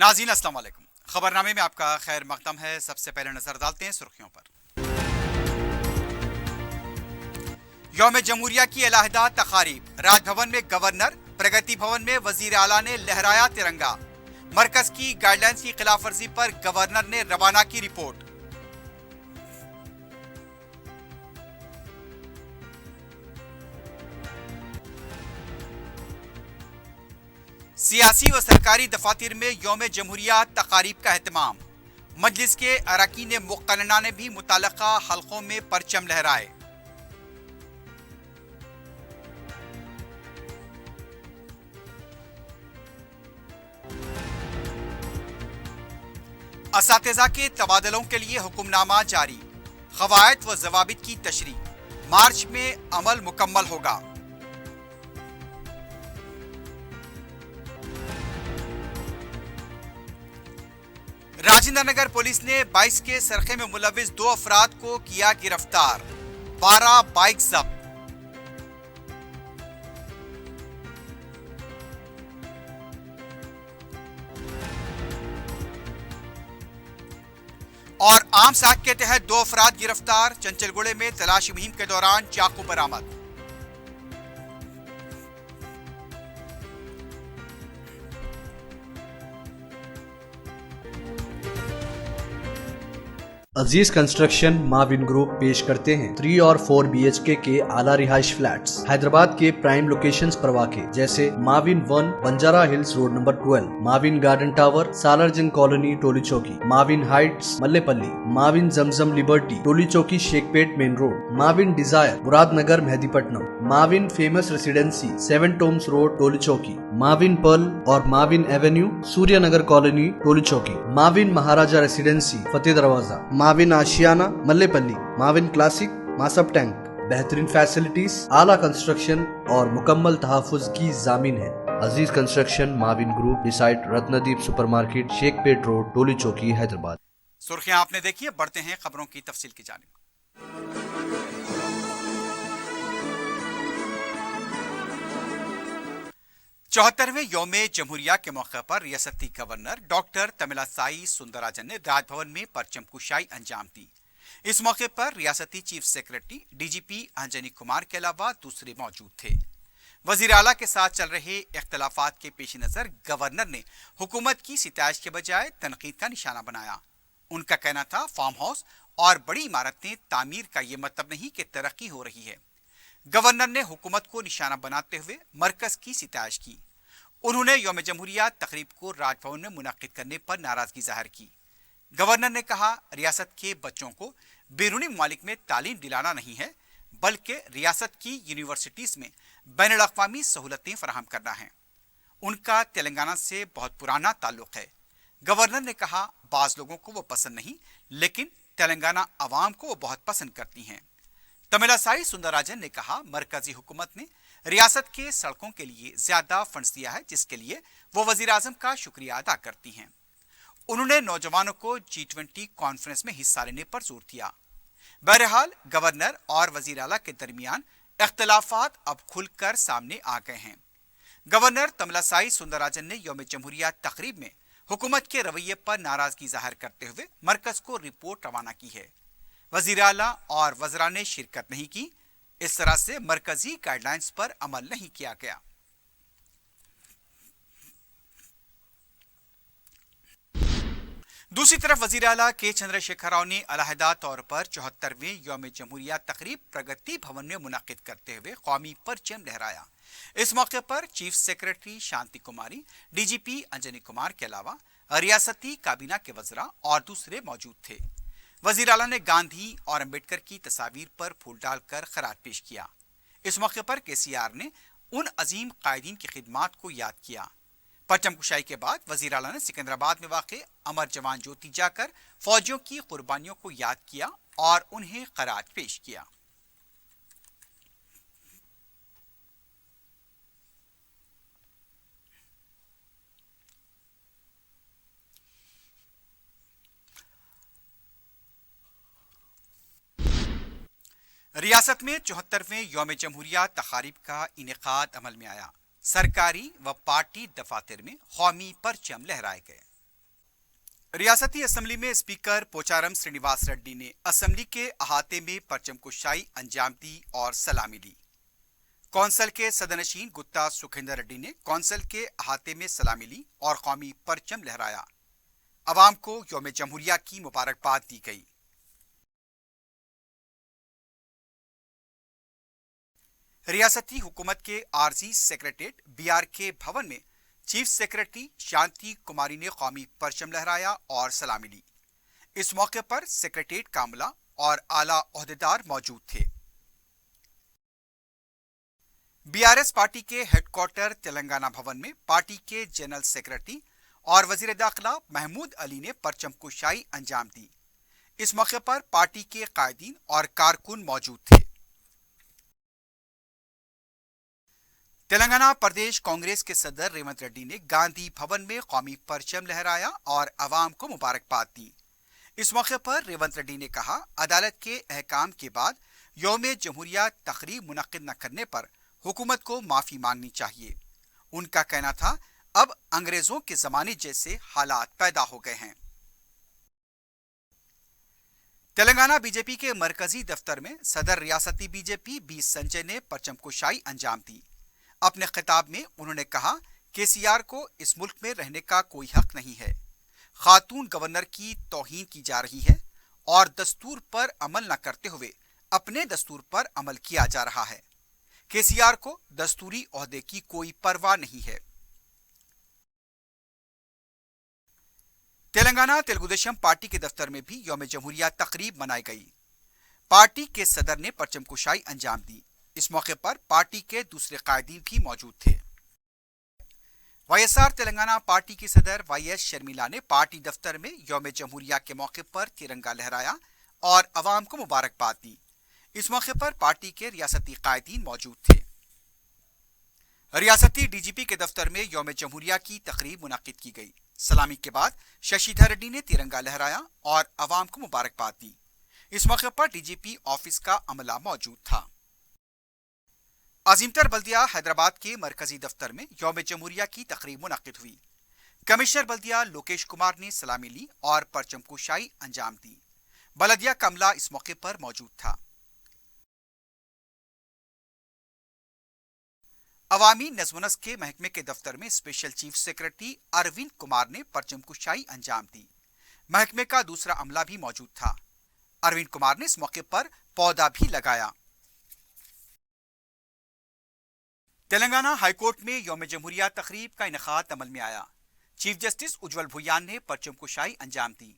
नाज़रीन अस्सलाम वालेकुम। खबरनामे में आपका खैर मकदम है। सबसे पहले नजर डालते हैं सुर्खियों पर। यौम जमहूरिया की अलहदा तकारीब, राजभवन में गवर्नर, प्रगति भवन में वजीर आला ने लहराया तिरंगा। मरकज की गाइडलाइंस की खिलाफ वर्जी पर गवर्नर ने रवाना की रिपोर्ट। सियासी व सरकारी दफातर में यौम जमहूरिया तकारीब का एहतमाम। मजलिस के अरकान मुक़न्नना ने भी मुतल्लका हल्कों में परचम लहराए। असातिज़ा के तबादलों के लिए हुक्मनामा जारी, क़वायद व ज़वाबित की तशरीह, मार्च में अमल मुकम्मल होगा। राजेंद्र नगर पुलिस ने 22 के सरखे में मुलविस 2 अफराद को किया गिरफ्तार, 12 बाइक जब्त। और आर्म्स एक्ट के तहत 2 अफराद गिरफ्तार, चंचलगुड़े में तलाशी मुहिम के दौरान चाकू बरामद। अजीज कंस्ट्रक्शन माविन ग्रुप पेश करते हैं 3 और 4 BHK के आला रिहाइश फ्लैट्स हैदराबाद के प्राइम लोकेशंस पर वाक़े, जैसे Mavin 1 Banjara hills road number 12, Mavin garden tower Salarjung colony Toli Chowki, Mavin heights Mallepally, Mavin Zamzam liberty Toli Chowki Shaikpet main road, Mavin desire Muradnagar Mehdipatnam, Mavin famous residency 7 tombs road Toli Chowki, Mavin pearl और Mavin avenue Suryanagar colony Toli Chowki, Mavin Maharaja residency Fateh Darwaza, Mavin Ashiana Mallepally, Mavin classic Masab tank. बेहतरीन फैसिलिटीज, आला कंस्ट्रक्शन और मुकम्मल तहफ़्फ़ुज़ की जामिन है। Aziz construction Mavin group, beside Ratnadeep supermarket, Shaikpet road, Toli Chowki, Hyderabad. सुर्खियां आपने देखी है, बढ़ते हैं खबरों की तफसील की जानिब। 74वें यौम जमहूरिया के मौके पर रियासती गवर्नर डॉक्टर तमिलासाई सुंदरराजन ने राजभवन में परचम कुशाई अंजाम दी। इस मौके पर रियासती chief secretary DGP Anjani Kumar के अलावा दूसरे मौजूद थे। वजीर आला के साथ चल रहे इख्तलाफात के पेश नजर गवर्नर ने हुकूमत की सिताइश के बजाय तनकीद का निशाना बनाया। उनका कहना था, फार्म हाउस और बड़ी इमारतें तामीर का ये मतलब नहीं कि तरक्की हो रही है। गवर्नर ने हुकूमत को निशाना बनाते हुए मरकज की सिताइश की। उन्होंने यौम जमहूरिया तकरीब को राजभवन में मुनक्किद करने पर नाराजगी जाहिर की। गवर्नर ने कहा, रियासत के बच्चों को बैरूनी ममालिक में तालीम दिलाना नहीं है, बल्कि रियासत की यूनिवर्सिटीज में बैनुल अक़वामी सहूलतें फराहम करना है। उनका तेलंगाना से बहुत पुराना ताल्लुक है। गवर्नर ने कहा, बाज लोगों को वो पसंद नहीं, लेकिन तेलंगाना अवाम को वो बहुत पसंद करती हैं। तमिलासाई सुंदरराजन ने कहा, मरकजी हुकूमत ने रियासत के सड़कों के लिए ज्यादा फंड्स दिया है, जिसके लिए वो वजीर आजम का शुक्रिया अदा करती हैं। उन्होंने नौजवानों को G20 कॉन्फ्रेंस में हिस्सा लेने पर जोर दिया। बहरहाल गवर्नर और वजीर आला के दरमियान इख्तलाफात अब खुलकर सामने आ गए हैं। गवर्नर तमिलासाई सुंदरराजन ने यौम जमहूरिया तकरीब में हुकूमत के रवैये पर नाराजगी जाहिर करते हुए मरकज को रिपोर्ट रवाना की है। वजीर आला और वज़रा ने शिरकत नहीं की। इस तरह से मरकजी गाइडलाइंस पर अमल नहीं किया गया। दूसरी तरफ वजीर आला के चंद्रशेखर राव ने अलहदा तौर पर 74वें यौम जमहूरिया तकरीब प्रगति भवन में मुनक्किद करते हुए कौमी परचम लहराया। इस मौके पर चीफ सेक्रेटरी शांति कुमारी, DGP अंजनी कुमार के अलावा रियासती काबीना के वज़रा और दूसरे मौजूद थे। वजीर आला ने गांधी और अंबेडकर की तस्वीर पर फूल डालकर खराज पेश किया। इस मौके पर KCR ने उन अजीम कायदीन की खिदमात को याद किया। परचम कुशाई के बाद वजीर आला ने सिकंदराबाद में वाक़े अमर जवान ज्योति जाकर फौजियों की कुर्बानियों को याद किया और उन्हें खराज पेश किया। रियासत में 74वें यौम जमहूरिया तकारीब का इनेकाद अमल में आया। सरकारी व पार्टी दफातर में कौमी परचम लहराए गए। रियासती असम्बली में स्पीकर पोचारम श्रीनिवास रेड्डी ने असम्बली के अहाते में परचम कुशाई अंजाम दी और सलामी ली। कौंसल के सदनशीन गुत्ता सुखिंदर रेड्डी ने कौंसल के अहाते में सलामी ली और कौमी परचम लहराया। अवाम को यौम जमहूरिया की मुबारकबाद दी गई। रियासती हुकूमत के आरजी सेक्रेटेरिएट BRK भवन में चीफ सेक्रेटरी शांति कुमारी ने कौमी परचम लहराया और सलामी ली। इस मौके पर सेक्रेटेरिएट का अमला और आला ओहदेदार मौजूद थे। BRS पार्टी के हेडक्वार्टर तेलंगाना भवन में पार्टी के जनरल सेक्रेटरी और वजीर दाखिला महमूद अली ने परचम कुशाई अंजाम दी। इस मौके पर पार्टी के कायदीन और कारकुन मौजूद थे। तेलंगाना प्रदेश कांग्रेस के सदर रेवंत रेड्डी ने गांधी भवन में कौमी परचम लहराया और अवाम को मुबारकबाद दी। इस मौके पर रेवंत रेड्डी ने कहा, अदालत के अहकाम के बाद यौम जमहूरिया तकरीब मुनक्किद न करने पर हुकूमत को माफी मांगनी चाहिए। उनका कहना था, अब अंग्रेजों के जमाने जैसे हालात पैदा हो गए हैं। तेलंगाना बीजेपी के मरकजी दफ्तर में सदर रियासती बीजेपी बी संजय ने परचम कुशाई अंजाम दी। अपने खिताब में उन्होंने कहा, KCR को इस मुल्क में रहने का कोई हक नहीं है। खातून गवर्नर की तौहीन की जा रही है और दस्तूर पर अमल न करते हुए अपने दस्तूर पर अमल किया जा रहा है। KCR को दस्तूरी ओहदे की कोई परवाह नहीं है। तेलंगाना तेलुगुदेशम पार्टी के दफ्तर में भी यौम जमहूरिया तकरीब मनाई गई। पार्टी के सदर ने परचम कुशाई अंजाम दी। इस मौके पर पार्टी के दूसरे कायदीन भी मौजूद थे। YSR तेलंगाना पार्टी की सदर YS शर्मिला ने पार्टी दफ्तर में यौम जमहूरिया के मौके पर तिरंगा लहराया और अवाम को मुबारकबाद दी। इस मौके पर पार्टी के रियासती कायदीन मौजूद थे। रियासती DGP के दफ्तर में यौम जमहूरिया की तकरीब मुनक्किद की गई। सलामी के बाद शशिधर रेड्डी ने तिरंगा लहराया और अवाम को मुबारकबाद दी। इस मौके पर DGP ऑफिस का अमला मौजूद था। अजीमतर बल्दिया हैदराबाद के मरकजी दफ्तर में यौम जमहूरिया की तकरीब मुनक्किद हुई। कमिश्नर बल्दिया लोकेश कुमार ने सलामी ली और परचम कुशाई अंजाम दी। बलदिया का अमला इस मौके पर मौजूद था। अवामी नज़्म-ओ-नस्क के महकमे के दफ्तर में special chief secretary Arvind Kumar ने परचम कुशाई अंजाम दी। महकमे का दूसरा अमला भी मौजूद था। अरविंद कुमार ने इस मौके पर पौधा भी लगाया। तेलंगाना हाईकोर्ट में यौम जमहूरिया तकरीब का इनेकाद अमल में आया। चीफ जस्टिस उज्जवल भुयान ने परचम कुशाई अंजाम दी।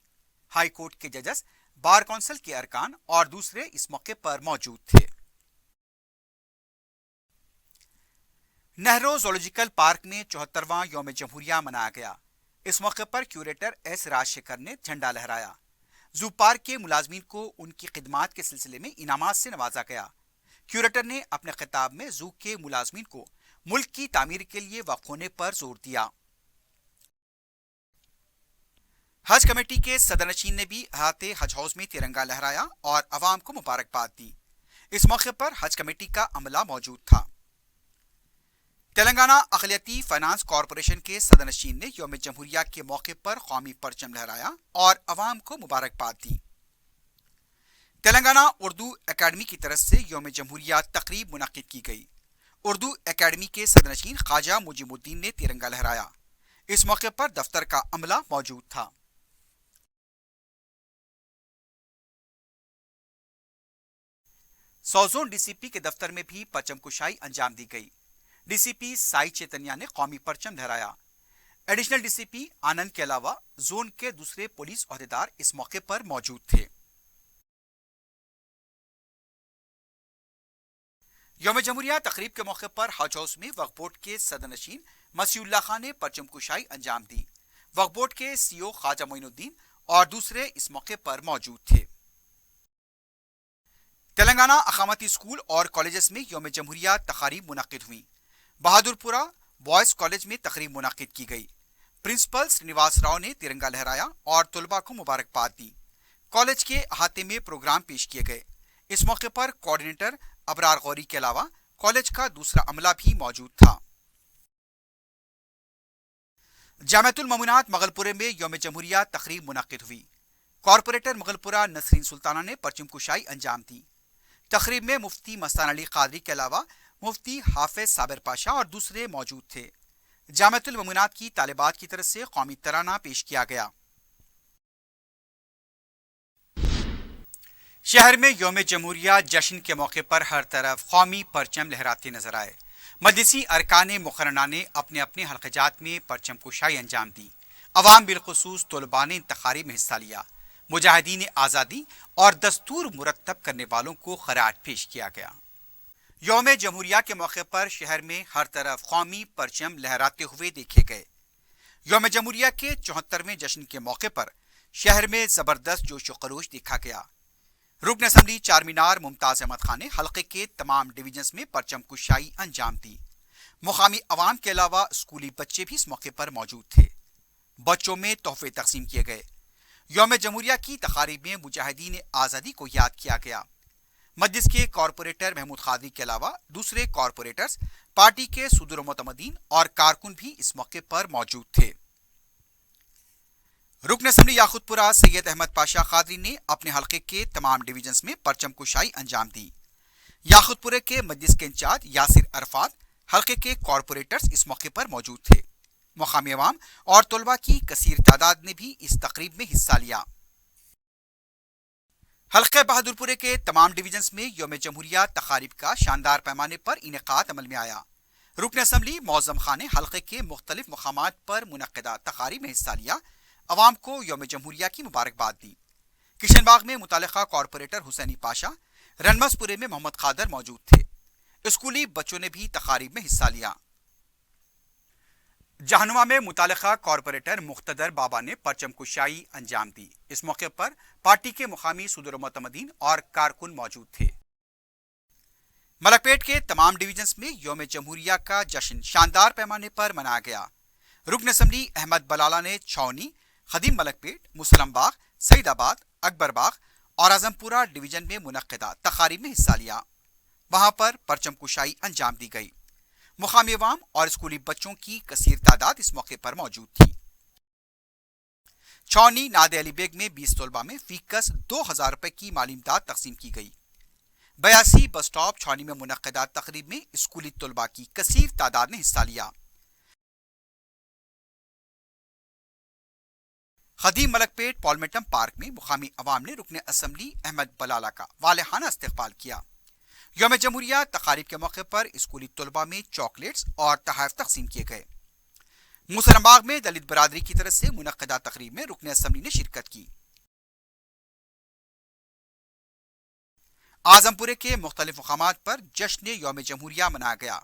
हाईकोर्ट के जजेस, बार काउंसिल के अरकान और दूसरे इस मौके पर मौजूद थे। नेहरू ज़ूलॉजिकल पार्क में 74वां यौम जमहूरिया मनाया गया। इस मौके पर क्यूरेटर S राजशेखर ने झंडा लहराया। जू पार्क के मुलाजमीन को उनकी खिदमात के सिलसिले में इनामात से नवाजा गया। क्यूरेटर ने अपने खिताब में जू के मुलाजमीन को मुल्क की तामीर के लिए वक्फ होने पर जोर दिया। हज कमेटी के सदरनशीन ने भी अहाते हज हाउस में तिरंगा लहराया और अवाम को मुबारकबाद दी। इस मौके पर हज कमेटी का अमला मौजूद था। तेलंगाना अक़लियती फाइनेंस कॉरपोरेशन के सदरनशीन ने यौम जमहूरिया के मौके पर कौमी परचम लहराया और अवाम को मुबारकबाद दी। तेलंगाना उर्दू एकेडमी की तरफ से यौम जमहूरिया तकरीब मुनक्किद की गई। उर्दू एकेडमी के सदरनशीन ख्वाजा मुजीबुद्दीन ने तिरंगा लहराया। इस मौके पर दफ्तर का अमला मौजूद था। सौजोन DCP के दफ्तर में भी परचम कुशाई अंजाम दी गई। DCP साई चैतन्या ने कौमी परचम लहराया। एडिशनल DCP आनंद के अलावा जोन के दूसरे पुलिस ओहदेदार इस मौके पर मौजूद थे। यौम जमहूरिया तकरीब के मौके पर हज हाउस में वक्फ बोर्ड के सदरनशीन मसीउल्लाह खान ने परचम कुशाई अंजाम दी। वक्फ बोर्ड के CEO ख्वाजा मोइनुद्दीन और दूसरे इस मौके पर मौजूद थे। तेलंगाना अकामती स्कूल और कॉलेजेस में यौम जमहूरिया तकारीब मुनक्किद हुई। बहादुरपुरा बॉयज कॉलेज में तकरीब मुनक्किद की गई। प्रिंसिपल श्रीनिवास राव ने तिरंगा लहराया और तुलबा को मुबारकबाद दी। कॉलेज के अहाते में प्रोग्राम पेश किए गए। इस मौके पर कोऑर्डिनेटर अबरार गौरी के अलावा कॉलेज का दूसरा अमला भी मौजूद था। जामियातुल ममुनात मगलपुरे में यौम जमहूरिया तकरीब मुनक्किद हुई। कॉरपोरेटर मगलपुरा नसरीन सुल्ताना ने परचम कुशाई अंजाम दी। तकरीब में मुफ्ती मस्तान अली कादरी के अलावा मुफ्ती हाफिज साबिर पाशा और दूसरे मौजूद थे। जामियातुल ममुनात की तालिबात की तरफ से कौमी तराना पेश किया गया। शहर में यौम जमहूरिया जश्न के मौके पर हर तरफ कौमी परचम लहराते नजर आए। मजलिसी अरकान मुकर्रना ने अपने अपने हल्क़जात में परचम कुशाई अंजाम दी। अवाम बिलखुसूस तलबा ने तकारीब में हिस्सा लिया। मुजाहिदीन आज़ादी और दस्तूर मुरतब करने वालों को खराज पेश किया गया। यौम जमहूरिया के मौके पर शहर में हर तरफ कौमी परचम लहराते हुए देखे गए। यौम जमहूरिया के 74वें जश्न के मौके पर शहर में जबरदस्त जोश व खरोश देखा गया। रुकन असम्बली चारमीनार मुमताज अहमद खान ने हल्के के तमाम डिवीजन्स में परचम कुशाई अंजाम दी। मुकामी अवाम के अलावा स्कूली बच्चे भी इस मौके पर मौजूद थे। बच्चों में तोहफे तकसीम किए गए। यौम जमहूरिया की तकारीब में मुजाहिदीन आज़ादी को याद किया गया। मजलिस के कॉरपोरेटर महमूद कादरी के अलावा दूसरे कॉरपोरेटर्स, पार्टी के सुदूर मुतमदीन और कारकुन भी इस मौके पर मौजूद थे। रुकन असम्बली याकुतपुरा सैयद अहमद पाशा कादरी ने अपने हल्के के तमाम डिवीजन्स में परचम कुशाई अंजाम दी। याकुतपुरे के मजलिस के इंचार्ज यासिर अरफात, हल्के के कॉरपोरेटर्स इस मौके पर मौजूद थे। मुकामी अवाम और तलबा की कसीर तादाद ने भी इस तकरीब में हिस्सा लिया। हल्के बहादुरपुरे के तमाम डिवीजन्स में यौम जमहूरिया तकारीब का शानदार पैमाने पर इनेकाद अमल में आया। रुकन असम्बली मौज़म खान ने हल्के के मुख्तलिफ मकामात पर मुनक्किदा तकारीब में हिस्सा लिया। अवाम को यौम जमहूरिया की मुबारकबाद दी। किशनबाग में मुतालिका कॉरपोरेटर हुसैनी पाशा, रनमसपुरे में मोहम्मद कादर मौजूद थे। स्कूली बच्चों ने भी तकारीब में हिस्सा लिया। जहनुमा में मुतालिका कॉरपोरेटर मुख्तदर बाबा ने परचम कुशाई अंजाम दी। इस मौके पर पार्टी के मुकामी सुदूर मुतमदीन और कारकुन मौजूद थे। मलकपेट के तमाम डिवीजन्स में यौम जमहूरिया का जश्न शानदार पैमाने पर मनाया गया। रुकन असम्बली अहमद बलाला ने छौनी, खदीम मलकपेट, मुसलमबाग, सईदाबाद, अकबरबाग और आजमपुरा डिवीजन में मुनक्किदा तकारीब में हिस्सा लिया। वहां पर परचम कुशाई अंजाम दी गई। मुकामी अवाम और स्कूली बच्चों की कसीर तादाद इस मौके पर मौजूद थी। छौनी नादे अली बेग में 20 तलबा में फीकस 2000 रुपए की माली इमदाद तकसीम की गई। 82 बस स्टॉप छौनी में मुनक्किदा तकरीब में स्कूली तलबा की कसीर तादाद ने हिस्सा लिया। खदीम मलकपेट पॉलमेटम पार्क में मुकामी अवाम ने रुकन असम्बली अहमद बलाला का वालेहाना इस्तकबाल किया। यौम जमहूरिया तकारीब के मौके पर स्कूली तलबा में चॉकलेट्स और तोहफे तकसीम किए गए। मुसलमबाग में दलित बरादरी की तरफ से मुनक्किदा तकरीब में रुकन असम्बली ने शिरकत की। आजमपुरे के मुख्तलिफ मकामात पर जश्न यौम जमहूरिया मनाया गया।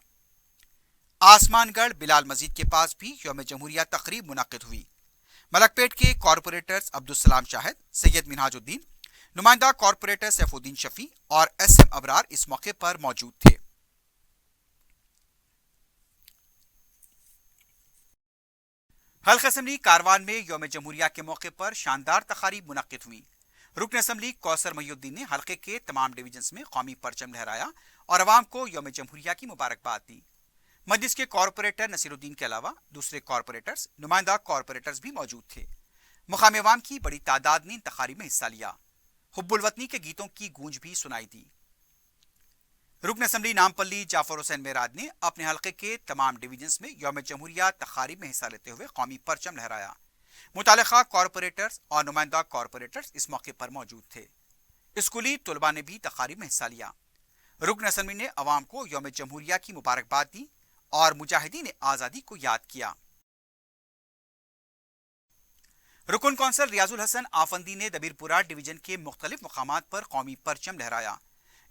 आसमानगढ़ बिलाल मस्जिद के पास भी यौम जमहूरिया तकरीब मुनक्किद हुई। मलकपेट के कॉरपोरेटर्स अब्दुलसलाम शाहिद, सैयद मिनहाजुद्दीन, नुमाइंदा कॉरपोरेटर सैफुद्दीन शफी और SM अबरार इस मौके पर मौजूद थे। हल्का असम्बली कारवान में यौम जमहूरिया के मौके पर शानदार तकारीब मुनक्किद हुई। रुकन असम्बली कौसर महीउद्दीन ने हल्के के तमाम डिवीजन्स में कौमी परचम लहराया और अवाम को यौम जमहूरिया की मुबारकबाद दी। मजलिस के कॉरपोरेटर नसीरुद्दीन के अलावा दूसरे कॉरपोरेटर्स, नुमाइंदा कॉरपोरेटर्स भी मौजूद थे। मुकामी अवाम की बड़ी तादाद ने तकारीब में हिस्सा लिया। हुब्बुल वतनी के गीतों की गूंज भी सुनाई दी। रुकन असम्बली नामपल्ली जाफर हुसैन मेराद ने अपने हल्के के तमाम डिवीजन्स में यौम जमहूरिया तकारीब में हिस्सा लेते हुए कौमी परचम लहराया। मुतालिका कॉरपोरेटर्स और नुमाइंदा कॉरपोरेटर्स इस मौके पर मौजूद थे। स्कूली तलबा ने भी तकारीब में हिस्सा लिया। रुकन असम्बली ने अवाम को यौम जमहूरिया की मुबारकबाद दी और मुजाहिदीन आज़ादी को याद किया। रुकन कौंसल रियाजुल हसन आफंदी ने दबीरपुरा डिवीजन के मुख्तलिफ मकामात पर कौमी परचम लहराया।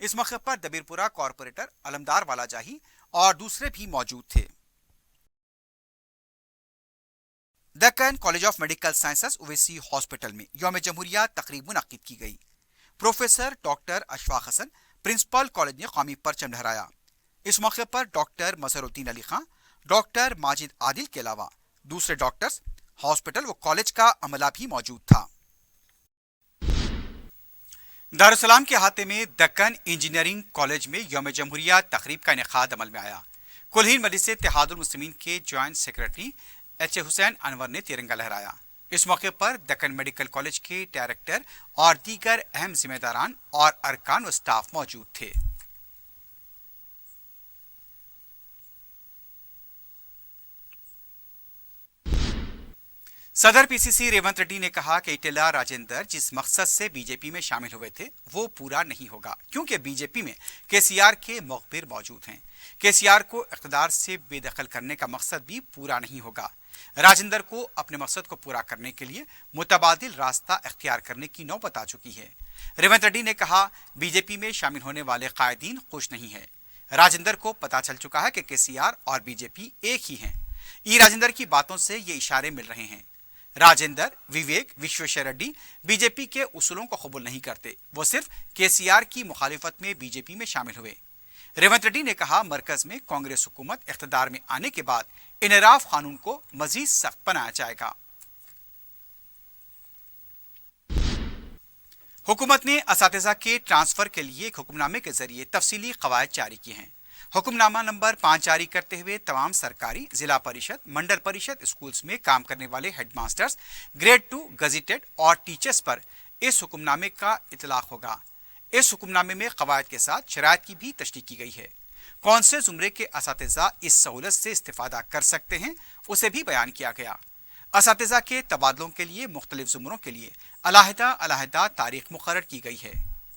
इस मौके पर दबीरपुरा कॉरपोरेटर अलमदार वाला जाही और दूसरे भी मौजूद थे। Deccan college of medical sciences Owaisi hospital में यौम जमहूरिया तकरीब मुनक्किद की गई। Professor doctor Ashfaq Hasan, principal college ने कौमी परचम लहराया। इस मौके पर डॉक्टर मजहरुद्दीन अली खां, डॉक्टर माजिद आदिल के अलावा दूसरे डॉक्टर्स, हॉस्पिटल व कॉलेज का अमला भी मौजूद था। दारुसलाम के अहाते में दक्कन इंजीनियरिंग कॉलेज में यौम जमहूरिया तकरीब का इनेकाद अमल में आया। कुल हिंद मजलिस इत्तेहादुल मुस्लिमीन के joint secretary H Hussain Anwar ने तिरंगा लहराया। इस मौके पर दक्कन मेडिकल कॉलेज के डायरेक्टर और दीगर अहम जिम्मेदारान और अरकान व स्टाफ मौजूद थे। सदर पीसीसी रेवंत रेड्डी ने कहा कि इटेला राजेंद्र जिस मकसद से बीजेपी में शामिल हुए थे वो पूरा नहीं होगा, क्योंकि बीजेपी में केसीआर के मुखबिर मौजूद हैं। केसीआर को इख्तिदार से बेदखल करने का मकसद भी पूरा नहीं होगा। राजेंद्र को अपने मकसद को पूरा करने के लिए मुतबादिल रास्ता इख्तियार करने की नौबत आ चुकी है। रेवंत रेड्डी ने कहा, बीजेपी में शामिल होने वाले कायदीन खुश नहीं है। राजेंद्र को पता चल चुका है कि केसीआर और बीजेपी एक ही हैं। ई राजेंद्र की बातों से ये इशारे मिल रहे हैं। राजेंद्र, विवेक, विश्वेश्वर रेड्डी बीजेपी के उसूलों को कबूल नहीं करते, वो सिर्फ केसीआर की मुखालिफत में बीजेपी में शामिल हुए। रेवंत रेड्डी ने कहा, मरकज में कांग्रेस हुकूमत इख्तिदार में आने के बाद इनराफ कानून को मजीद सख्त बनाया जाएगा। हुकूमत ने असातिज़ा के ट्रांसफर के लिए एक हुक्मनामे के जरिए तफसीली कवायद जारी किए हैं। हुक्मनामा नंबर 5 जारी करते हुए तमाम सरकारी, जिला परिषद, मंडल परिषद स्कूल्स में काम करने वाले हेडमास्टर्स, ग्रेड 2 गजीटेड और टीचर्स पर इस हुक्मनामे का इतलाक होगा। इस हुक्मनामे में कवायद के साथ शराइत की भी तशरीह की गई है। कौन से जुमरे के असातिज़ा इस सहूलत से इस्तिफादा कर सकते हैं उसे भी बयान किया गया। असातिज़ा के तबादलों के लिए मुख्तलिफ जुमरों के लिए अलहदा तारीख मुकर्रर की गई है।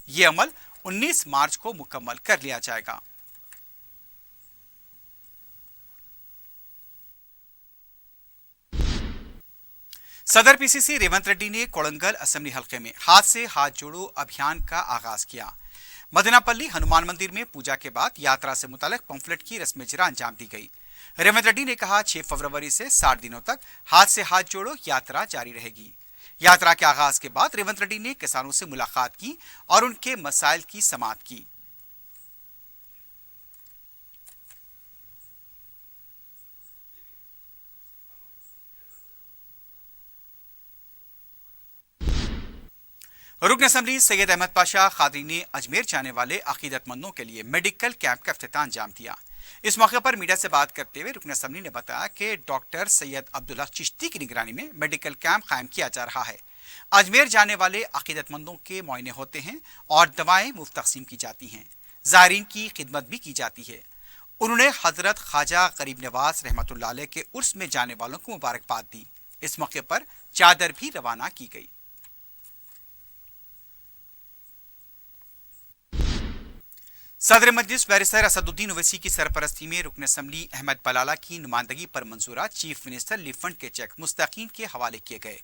ये अमल 19 मार्च को मुकम्मल कर लिया जाएगा। सदर पीसीसी रेवंत रेड्डी ने कोड़ंगल असेंबली हलके में हाथ से हाथ जोड़ो अभियान का आगाज किया। मदनापल्ली हनुमान मंदिर में पूजा के बाद यात्रा से मुतालिक पंफलेट की रस्म इजरा अंजाम दी गई। रेवंत रेड्डी ने कहा, 6 फरवरी से 60 दिनों तक हाथ से हाथ जोड़ो यात्रा जारी रहेगी। यात्रा के आगाज के बाद रेवंत रेड्डी ने किसानों से मुलाकात की और उनके मसाइल की समाअत की। रुकन असेंबली सैयद अहमद पाशा खादरी ने अजमेर जाने वाले अकीदतमंदों के लिए मेडिकल कैंप का इफ्तिताह अंजाम दिया। इस मौके पर मीडिया से बात करते हुए रुकन असेंबली ने बताया कि डॉक्टर सैयद अब्दुल्ला चिश्ती की निगरानी में मेडिकल कैंप कायम किया जा रहा है। अजमेर जाने वाले अकीदतमंदों के मुआयने होते हैं और दवाएं मुफ्त तकसीम की जाती हैं। ज़ायरीन की खिदमत भी की जाती है। उन्होंने हजरत ख्वाजा गरीब नवाज रहमतुल्लाह अलैह के उर्स में जाने वालों को मुबारकबाद दी। इस मौके पर चादर भी रवाना की गई। सदर मजलिस बैरिस्टर असदुद्दीन ओवैसी की सरपरस्ती में रुकन असेंबली अहमद बलाला की नुमाइंदगी पर मंजूरा चीफ मिनिस्टर रिलीफ फंड के चेक मुस्तकीन के हवाले किए गए।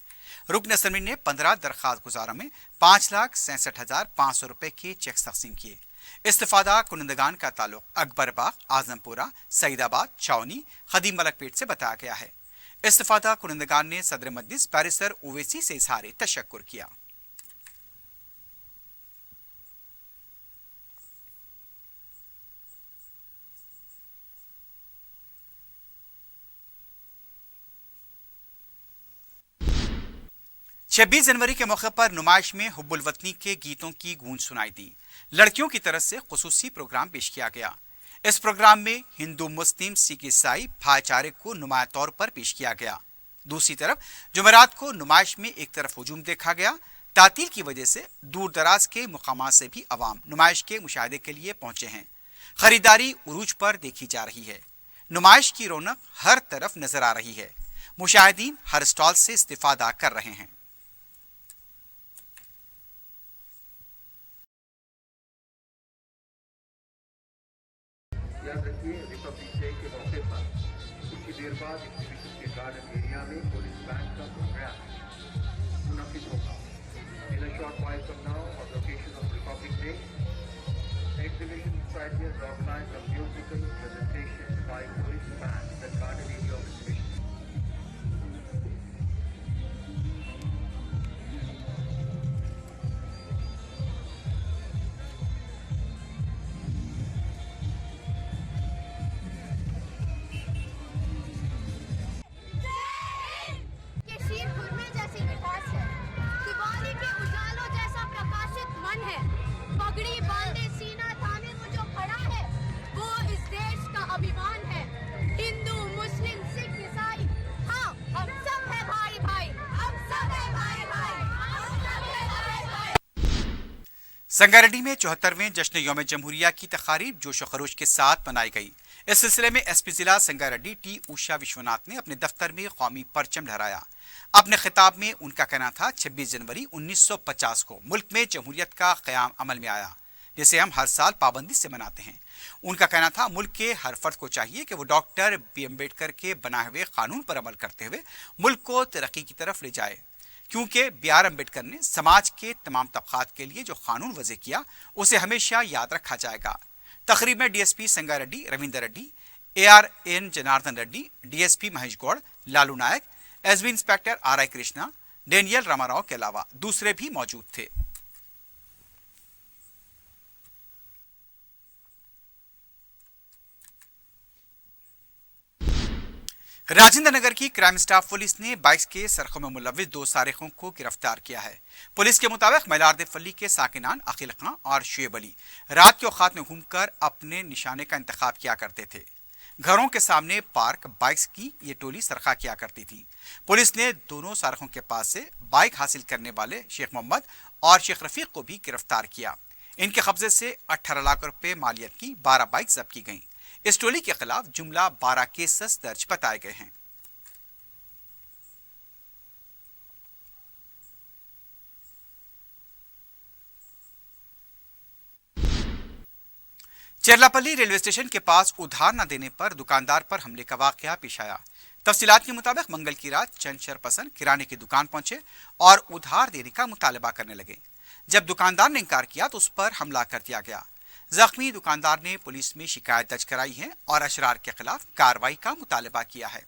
रुकन असेंबली ने 15 दरखास्त गुजारों में 5,67,500 रुपए के चेक तकसीम किए। इस्तिफादा कुनंदगान का ताल्लुक अकबरबाग, आजमपुरा, सईदाबाद, छावनी, खदीम मलकपेट से बताया गया है। इस्तिफादा कुनंदगान ने सदर मजलिस बैरिस्टर ओवैसी से इजहार तशक्कुर किया। छब्बीस जनवरी के मौके पर नुमाइश में हुब्बुल वतनी के गीतों की गूंज सुनाई दी। लड़कियों की तरफ से खुसूसी प्रोग्राम पेश किया गया। इस प्रोग्राम में हिंदू, मुस्लिम, सिख, ईसाई भाईचारे को नुमाया तौर पर पेश किया गया। दूसरी तरफ जुमेरात को नुमाइश में एक तरफ हुजूम देखा गया। तातील की वजह से दूर दराज के मुकामात से भी अवाम नुमाइश के मुशाहिदे के लिए पहुंचे हैं। खरीदारी उरूज पर देखी जा रही है। नुमाइश की रौनक हर तरफ नजर आ रही है। मुशाहिदीन हर स्टॉल से इस्तिफादा कर रहे हैं। याद रखिए, रिपब्लिक डे के मौके पर कुछ ही देर बाद एग्जीबिशन के गार्डन एरिया में पुलिस बैंड का प्रोग्राम मुनक्किद होगा। In a short while from now on location of Republic Day, exhibition society has organized a musical presentation by police band in the garden area of exhibition. पगड़ी बांधे सीना थामे वो जो खड़ा है वो इस देश का अभिमान है। हिंदू, मुस्लिम, संगारेड्डी में 74वें जश्न यौम जमहूरिया की तकारीब जोश व खरोश के साथ मनाई गई। इस सिलसिले में एसपी जिला संगारेड्डी टी उषा विश्वनाथ ने अपने दफ्तर में कौमी परचम लहराया। अपने खिताब में उनका कहना था 26 जनवरी 1950 को मुल्क में जमहूरियत का क़याम अमल में आया, जिसे हम हर साल पाबंदी से मनाते हैं। उनका कहना था मुल्क के हर फर्द को चाहिए कि वो डॉक्टर बी अम्बेडकर के बनाए हुए कानून पर अमल करते हुए मुल्क को तरक्की की तरफ ले जाए, क्योंकि बी आर अम्बेडकर ने समाज के तमाम तबकात के लिए जो कानून वज़े किया उसे हमेशा याद रखा जाएगा। तकरीब में DSP Sangareddy Ravinder Reddy, ARN Janardhan Reddy, DSP Mahesh Goud, Lalu Naik, SB inspector RI Krishna, Daniel Ramarao के अलावा दूसरे भी मौजूद थे। राजेंद्र नगर की क्राइम स्टाफ पुलिस ने बाइक्स के सरखों में मुलविस 2 सारिकों को गिरफ्तार किया है। पुलिस के मुताबिक मैलारदे फली के साकिनान अकील खां और शुएब अली रात के औकात में घूमकर अपने निशाने का इंतखाब किया करते थे। घरों के सामने पार्क बाइक्स की ये टोली सरखा किया करती थी। पुलिस ने दोनों सारखों के पास से बाइक हासिल करने वाले शेख मोहम्मद और शेख रफीक को भी गिरफ्तार किया। इनके कब्जे से 18 लाख रुपए मालियत की 12 बाइक जब्त की गईं। इस टोली के खिलाफ जुमला 12 केसेस दर्ज बताए गए हैं। चेरलापल्ली रेलवे स्टेशन के पास उधार न देने पर दुकानदार पर हमले का वाकया पेश आया। तफसीलात के मुताबिक मंगल की रात चंद शरपसंद किराने की दुकान पहुंचे और उधार देने का मुतालबा करने लगे। जब दुकानदार ने इनकार किया तो उस पर हमला कर दिया गया। जख्मी दुकानदार ने पुलिस में शिकायत दर्ज कराई है और अशरार के खिलाफ कार्रवाई का मुतालबा किया है।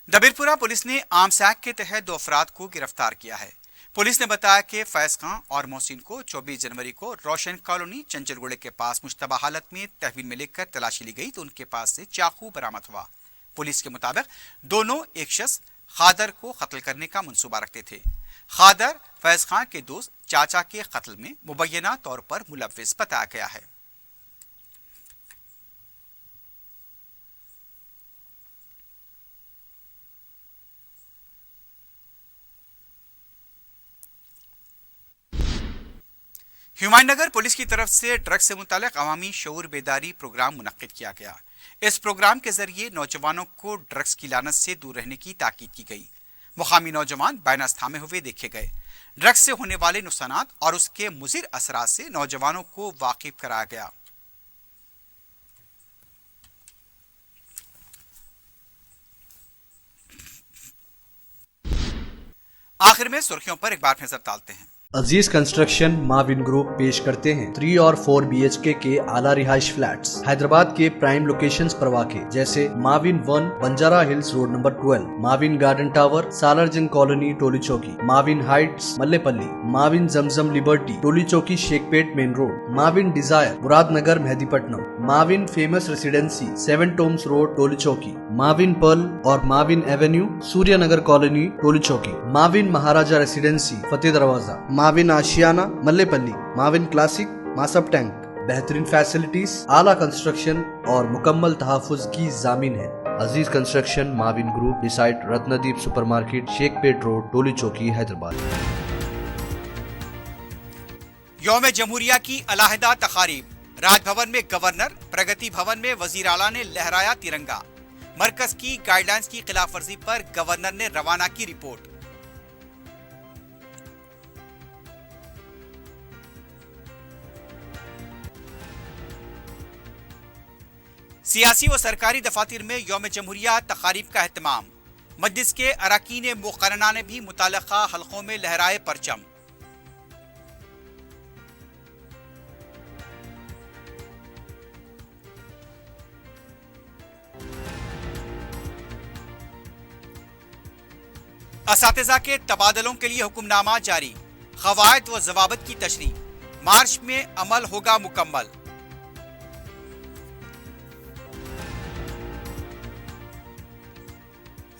दबीरपुरा पुलिस ने आर्म्स एक्ट के तहत 2 अफराद को गिरफ्तार किया है। पुलिस ने बताया कि फैज खां और मोहसिन को 24 जनवरी को रोशन कॉलोनी चंचलगुड़े के पास मुश्तबा हालत में तहवील में लेकर तलाशी ली गई तो उनके पास से चाकू बरामद हुआ। पुलिस के मुताबिक दोनों एक शख्स खादर को कत्ल करने का मंसूबा रखते थे। खादर फैज खां के दोस्त चाचा के कत्ल में मुबैना तौर पर मुलव्विस बताया गया है। हुमायूंनगर पुलिस की तरफ से ड्रग्स से मुतालिक अवामी शऊर बेदारी प्रोग्राम मुनक्किद किया गया। इस प्रोग्राम के जरिए नौजवानों को ड्रग्स की लानत से दूर रहने की ताकीद की गई। मुकामी नौजवान बैनर्स थामे हुए देखे गए। ड्रग्स से होने वाले नुकसानात और उसके मुज़िर असरात से नौजवानों को वाकिफ कराया गया। आखिर में सुर्खियों पर एक बार नजर डालते हैं। अजीज कंस्ट्रक्शन माविन ग्रुप पेश करते हैं 3 और 4 BHK के आला रिहाइश फ्लैट्स हैदराबाद के प्राइम लोकेशंस पर वाक़े जैसे Mavin 1 Banjara hills road number 12, Mavin garden tower Salarjung colony Toli Chowki, Mavin heights Mallepally, Mavin Zamzam liberty Toli Chowki Shaikpet main road, Mavin desire Muradnagar Mehdipatnam, Mavin famous residency 7 tombs road Toli Chowki, Mavin pearl और Mavin avenue Suryanagar colony Toli Chowki, Mavin Maharaja residency Fateh Darwaza, Mavin Ashiana Mallepally, Mavin classic Masab tank. बेहतरीन फैसिलिटीज, आला कंस्ट्रक्शन और मुकम्मल तहफ़्फ़ुज़ की जामिन है। Aziz construction Mavin group beside Ratnadeep supermarket Shaikpet road Toli Chowki Hyderabad. यौम जमहूरिया की अलहदा तकारीब, राजभवन में गवर्नर, प्रगति भवन में वजीर आला ने लहराया तिरंगा। मरकज की गाइडलाइंस की खिलाफ वर्जी पर गवर्नर ने रवाना की रिपोर्ट। सियासी व सरकारी दफातर में यौम जमहूरिया तकारीब का एहतमाम। मजलिस के अरकान मुक़र्रना ने भी मुताल्लिक़ा हल्कों में लहराए परचम। असातिज़ा के तबादलों के लिए हुक्मनामा जारी, क़वायद व ज़वाबित की तशरीह, मार्च में अमल होगा मुकम्मल।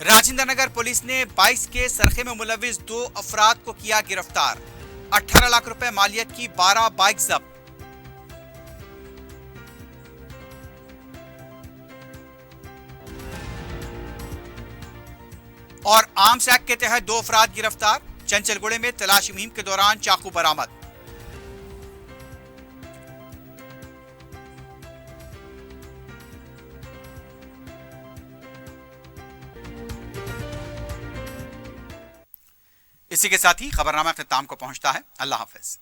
राजेंद्र नगर पुलिस ने 22 के सरखे में मुलविस 2 अफराद को किया गिरफ्तार। 18 लाख रुपए मालियत की 12 बाइक जब्त। اور आर्म्स एक्ट के तहत 2 अफराद गिरफ्तार, चंचलगुड़े में तलाशी मुहिम के दौरान चाकू बरामद। इसी के साथ ही खबरनामा इख्तिताम को पहुंचता है। अल्लाह हाफिज।